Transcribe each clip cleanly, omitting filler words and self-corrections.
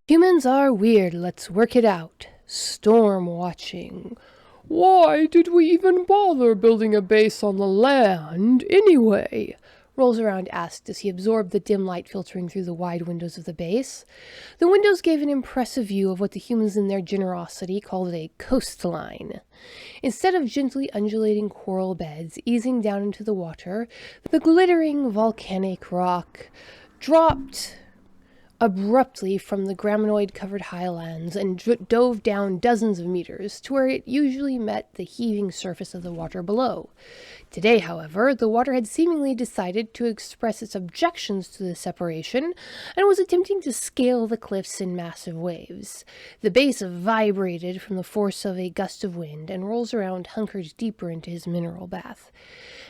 Humans are weird, let's work it out. Storm watching. Why did we even bother building a base on the land, anyway? Rolls Around asked as he absorbed the dim light filtering through the wide windows of the base. The windows gave an impressive view of what the humans in their generosity called a coastline. Instead of gently undulating coral beds easing down into the water, the glittering volcanic rock dropped abruptly from the graminoid-covered highlands and dove down dozens of meters to where it usually met the heaving surface of the water below. Today, however, the water had seemingly decided to express its objections to the separation and was attempting to scale the cliffs in massive waves. The base vibrated from the force of a gust of wind, and Rolls Around hunkered deeper into his mineral bath.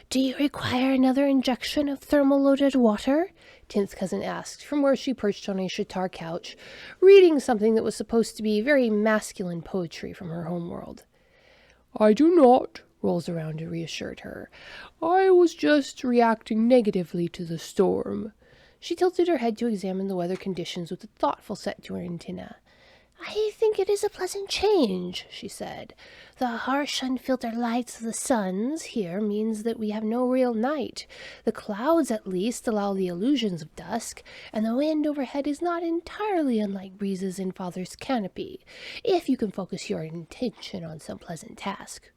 "Do you require another injection of thermal-loaded water?" Tenth Cousin asked, from where she perched on a shitar couch, reading something that was supposed to be very masculine poetry from her homeworld. "I do not," Rolls Around reassured her. "I was just reacting negatively to the storm." She tilted her head to examine the weather conditions with a thoughtful set to her antenna. "I think it is a pleasant change," she said. "The harsh, unfiltered lights of the suns here means that we have no real night. The clouds, at least, allow the illusions of dusk, and the wind overhead is not entirely unlike breezes in Father's canopy, if you can focus your attention on some pleasant task."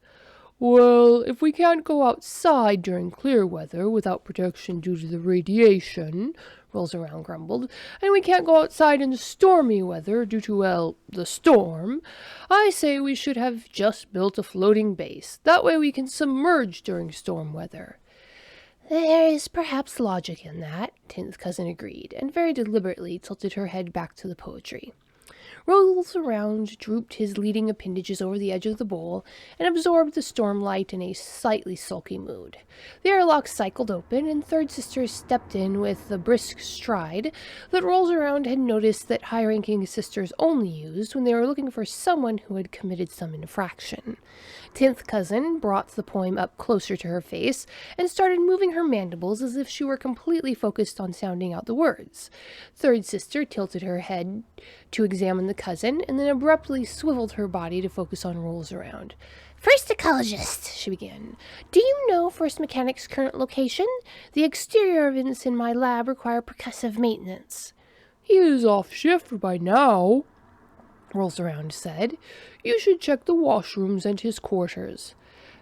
"Well, if we can't go outside during clear weather without protection due to the radiation," Rolls Around grumbled, "and we can't go outside in stormy weather due to, well, the storm, I say we should have just built a floating base. That way we can submerge during storm weather." "There is perhaps logic in that," Tenth Cousin agreed, and very deliberately tilted her head back to the poetry. Rolls Around drooped his leading appendages over the edge of the bowl and absorbed the storm light in a slightly sulky mood. The airlock cycled open, and Third Sister stepped in with the brisk stride that Rolls Around had noticed that high-ranking sisters only used when they were looking for someone who had committed some infraction. Tenth Cousin brought the poem up closer to her face and started moving her mandibles as if she were completely focused on sounding out the words. Third Sister tilted her head to examine the cousin, and then abruptly swiveled her body to focus on Rolls Around. "First ecologist," she began. "Do you know First Mechanic's current location? The exterior events in my lab require percussive maintenance." "He is off shift by now," Rolls Around said. "You should check the washrooms and his quarters."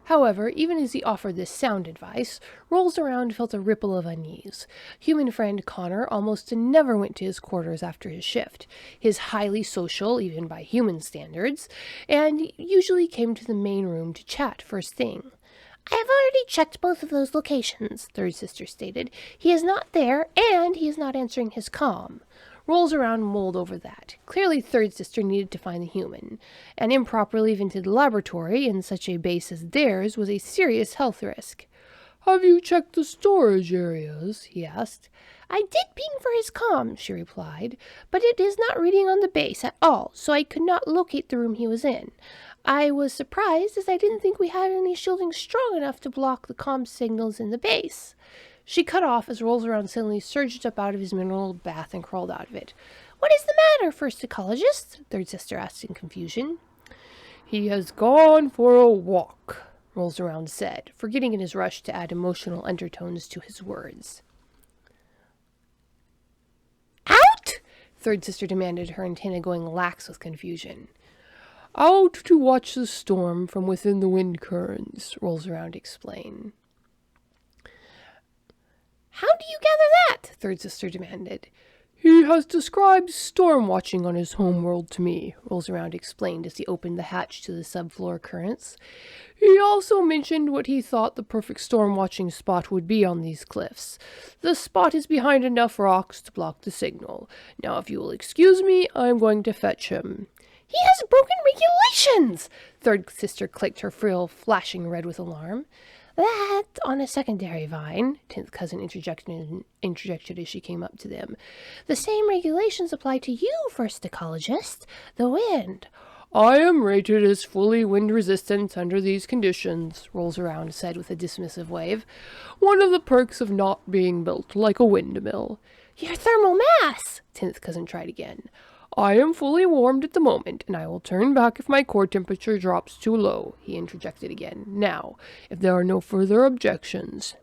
However, even as he offered this sound advice, Rolls Around felt a ripple of unease. Human friend Connor almost never went to his quarters after his shift. His highly social, even by human standards, and usually came to the main room to chat first thing. "I have already checked both of those locations," Third Sister stated. "He is not there, and he is not answering his comm." Rolls Around mulled over that. Clearly Third Sister needed to find the human. An improperly vented laboratory in such a base as theirs was a serious health risk. "Have you checked the storage areas?" he asked. "I did ping for his comm," she replied, "but it is not reading on the base at all, so I could not locate the room he was in. I was surprised, as I didn't think we had any shielding strong enough to block the comm signals in the base." She cut off as Rolls Around suddenly surged up out of his mineral bath and crawled out of it. "What is the matter, First Ecologist?" Third Sister asked in confusion. "He has gone for a walk," Rolls Around said, forgetting in his rush to add emotional undertones to his words. "Out?" Third Sister demanded, her antenna going lax with confusion. "Out to watch the storm from within the wind currents," Rolls Around explained. "How do you gather that?" Third Sister demanded. "He has described storm watching on his homeworld to me," Rolls Around explained as he opened the hatch to the subfloor currents. "He also mentioned what he thought the perfect storm watching spot would be on these cliffs. The spot is behind enough rocks to block the signal. Now, if you will excuse me, I am going to fetch him." "He has broken regulations!" Third Sister clicked, her frill flashing red with alarm. "That on a secondary vine," Tenth Cousin interjected as she came up to them. "The same regulations apply to you, First Ecologist. The wind." "I am rated as fully wind-resistant under these conditions," Rolls Around said with a dismissive wave. "One of the perks of not being built like a windmill." Your thermal mass! Tinth's cousin tried again. I am fully warmed at the moment, and I will turn back if my core temperature drops too low, he interjected again. Now, if there are no further objections.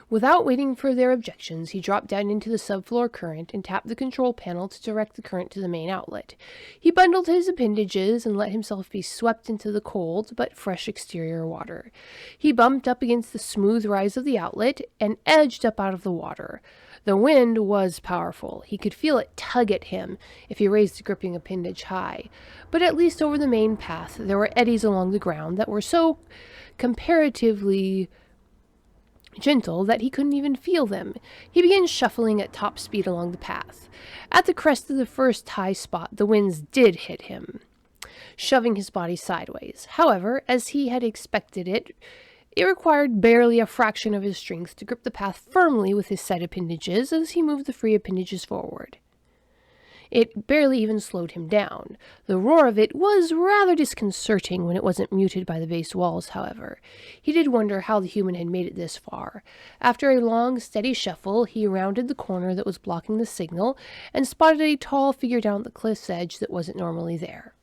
Without waiting for their objections, he dropped down into the subfloor current and tapped the control panel to direct the current to the main outlet. He bundled his appendages and let himself be swept into the cold but fresh exterior water. He bumped up against the smooth rise of the outlet and edged up out of the water. The wind was powerful. He could feel it tug at him if he raised the gripping appendage high. But at least over the main path, there were eddies along the ground that were so comparatively gentle that he couldn't even feel them. He began shuffling at top speed along the path. At the crest of the first high spot, the winds did hit him, shoving his body sideways. However, as he had expected it required barely a fraction of his strength to grip the path firmly with his set appendages as he moved the free appendages forward. It barely even slowed him down. The roar of it was rather disconcerting when it wasn't muted by the base walls, however. He did wonder how the human had made it this far. After a long, steady shuffle, he rounded the corner that was blocking the signal and spotted a tall figure down at the cliff's edge that wasn't normally there.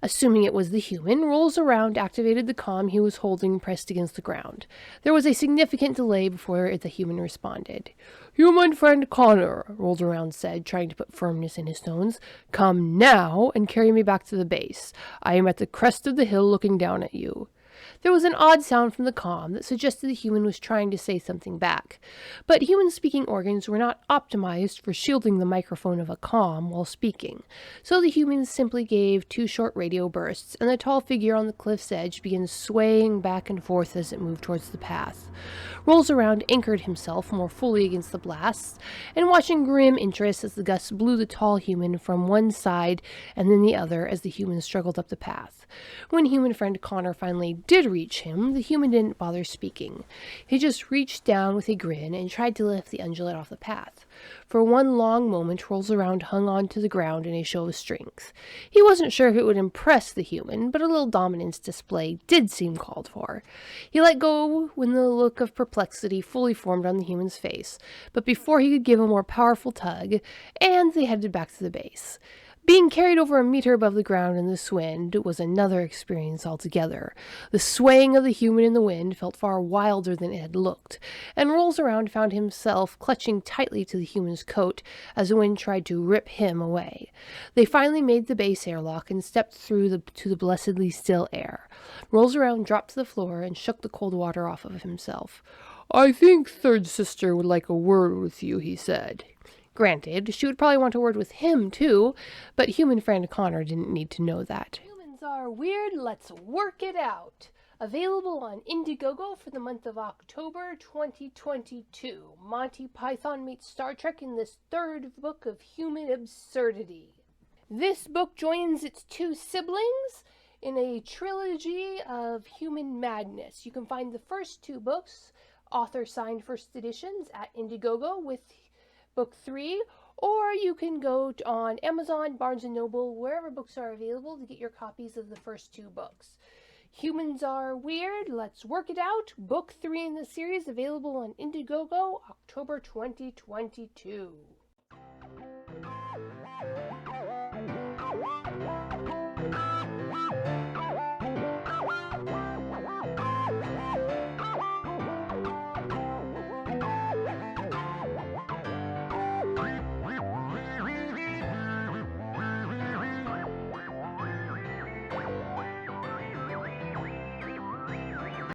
Assuming it was the human, rolls around activated the comm he was holding pressed against the ground. There was a significant delay before the human responded. Human friend Connor, Rolls Around said, trying to put firmness in his tones. Come now and carry me back to the base. I am at the crest of the hill looking down at you. There was an odd sound from the comm that suggested the human was trying to say something back. But human speaking organs were not optimized for shielding the microphone of a comm while speaking, so the human simply gave 2 short radio bursts, and the tall figure on the cliff's edge began swaying back and forth as it moved towards the path. Rolls Around anchored himself more fully against the blasts, and watching grim interest as the gusts blew the tall human from one side and then the other as the human struggled up the path. When human friend Connor finally did reach him, the human didn't bother speaking. He just reached down with a grin and tried to lift the undulate off the path. For one long moment, Rolls Around hung on to the ground in a show of strength. He wasn't sure if it would impress the human, but a little dominance display did seem called for. He let go when the look of perplexity fully formed on the human's face, but before he could give a more powerful tug, and they headed back to the base. Being carried over a meter above the ground in this wind was another experience altogether. The swaying of the human in the wind felt far wilder than it had looked, and Rolls Around found himself clutching tightly to the human's coat as the wind tried to rip him away. They finally made the base airlock and stepped through to the blessedly still air. Rolls Around dropped to the floor and shook the cold water off of himself. I think Third Sister would like a word with you, he said. Granted, she would probably want a word with him, too, but human friend Connor didn't need to know that. Humans are weird, let's work it out. Available on Indiegogo for the month of October 2022. Monty Python meets Star Trek in this 3rd book of human absurdity. This book joins its 2 siblings in a trilogy of human madness. You can find the first 2 books, author-signed first editions, at Indiegogo with Book 3, or you can go on Amazon, Barnes & Noble, wherever books are available to get your copies of the first 2 books. Humans Are Weird, Let's Work It Out, Book 3 in the series, available on Indiegogo, October 2022.